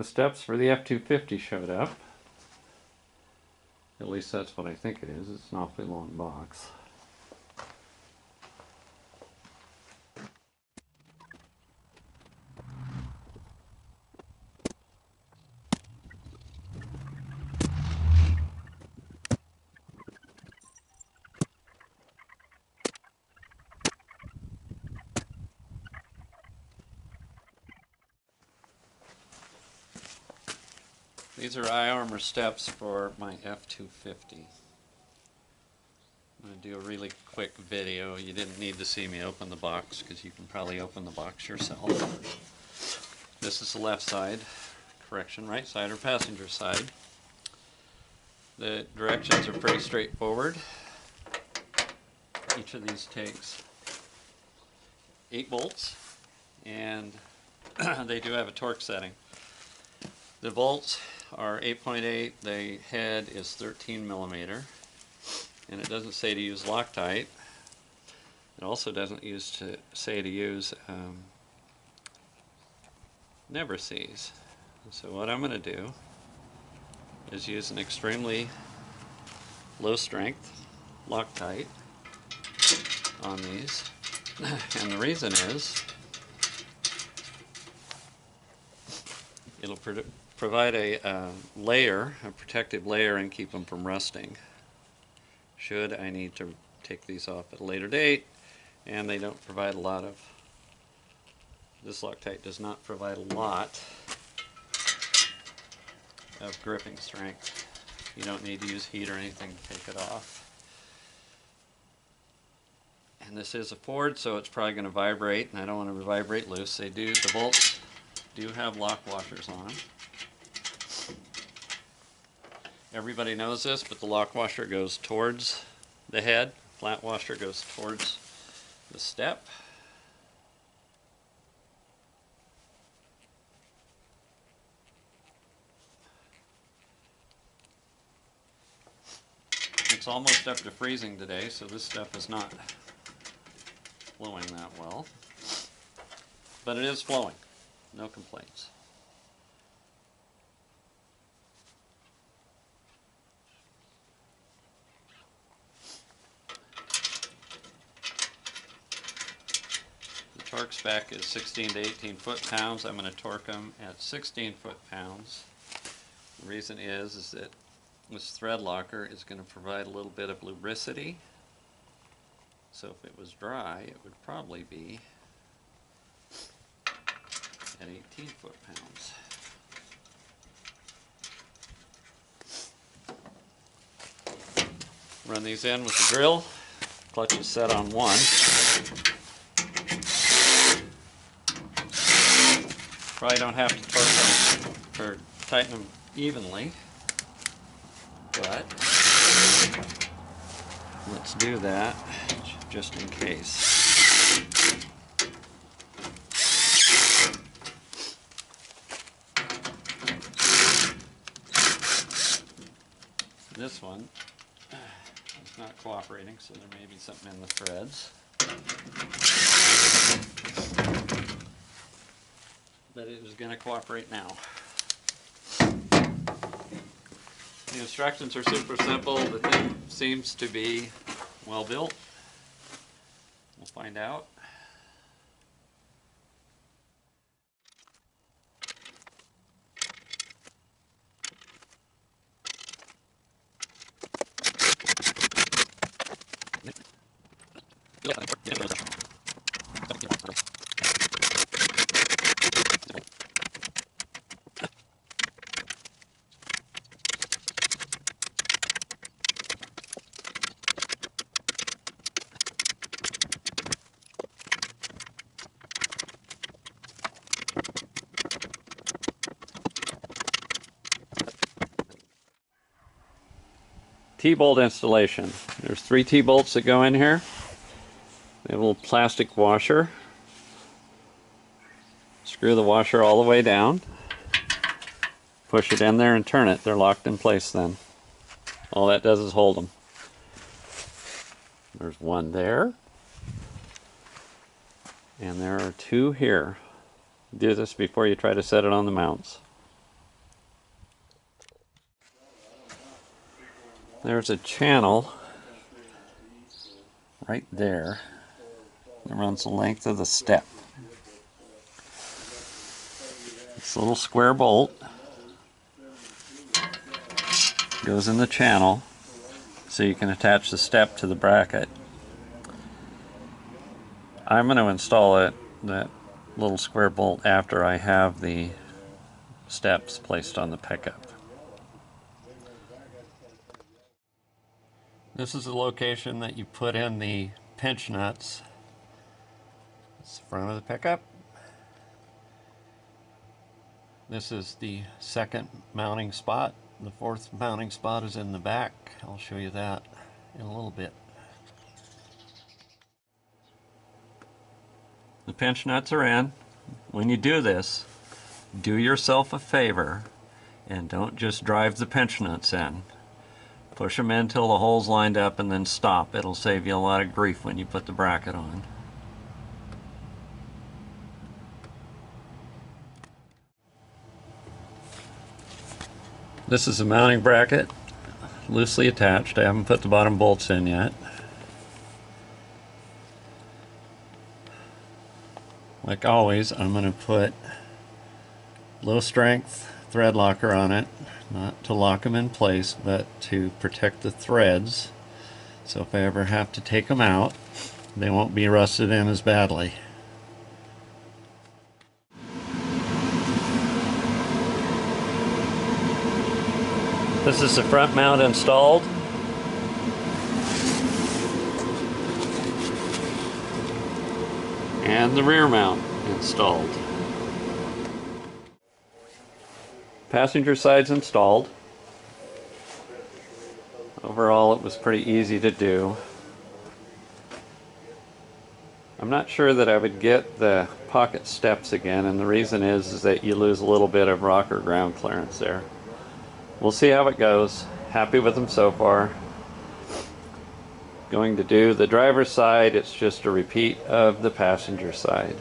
The steps for the F250 showed up. At least that's what I think it is. It's an awfully long box. These are eye armor steps for my F250. I'm going to do a really quick video. You didn't need to see me open the box because you can probably open the box yourself. This is the left side, correction, right side or passenger side. The directions are pretty straightforward. Each of these takes 8 bolts and they do have a torque setting. The bolts are 8.8, the head is 13 millimeter, and it doesn't say to use Loctite. It also doesn't say to use never sees. So what I'm going to do is use an extremely low strength Loctite on these, and the reason is it'll provide a layer, a protective layer, and keep them from rusting should I need to take these off at a later date. And they don't provide a lot of, this Loctite does not provide a lot of gripping strength. You don't need to use heat or anything to take it off. And this is a Ford, so it's probably going to vibrate, and I don't want to vibrate loose. The bolts do have lock washers on them. Everybody knows this, but the lock washer goes towards the head. Flat washer goes towards the step. It's almost up to freezing today, so this stuff is not flowing that well. But it is flowing. No complaints. The torque spec is 16 to 18 foot-pounds. I'm going to torque them at 16 foot-pounds. The reason is that this thread locker is going to provide a little bit of lubricity. So if it was dry, it would probably be at 18 foot-pounds. Run these in with the drill. Clutch is set on 1. Probably don't have to torque them or tighten them evenly, but let's do that just in case. This one is not cooperating, so there may be something in the threads. But it is going to cooperate now. The instructions are super simple. The thing seems to be well built. We'll find out. T-bolt installation. There's 3 T-bolts that go in here. They have a little plastic washer. Screw the washer all the way down. Push it in there and turn it. They're locked in place then. All that does is hold them. There's one there. And there are 2 here. Do this before you try to set it on the mounts. There's a channel right there that runs the length of the step. This little square bolt goes in the channel so you can attach the step to the bracket. I'm going to install that little square bolt after I have the steps placed on the pickup. This is the location that you put in the pinch nuts. It's the front of the pickup. This is the second mounting spot. The fourth mounting spot is in the back. I'll show you that in a little bit. The pinch nuts are in. When you do this, do yourself a favor and don't just drive the pinch nuts in. Push them in till the hole's lined up and then stop. It'll save you a lot of grief when you put the bracket on. This is a mounting bracket, loosely attached. I haven't put the bottom bolts in yet. Like always, I'm going to put low strength thread locker on it, not to lock them in place, but to protect the threads. So if I ever have to take them out, they won't be rusted in as badly. This is the front mount installed. And the rear mount installed. Passenger side's installed. Overall, it was pretty easy to do. I'm not sure that I would get the pocket steps again, and the reason is that you lose a little bit of rocker ground clearance there. We'll see how it goes. Happy with them so far. Going to do the driver's side, it's just a repeat of the passenger side.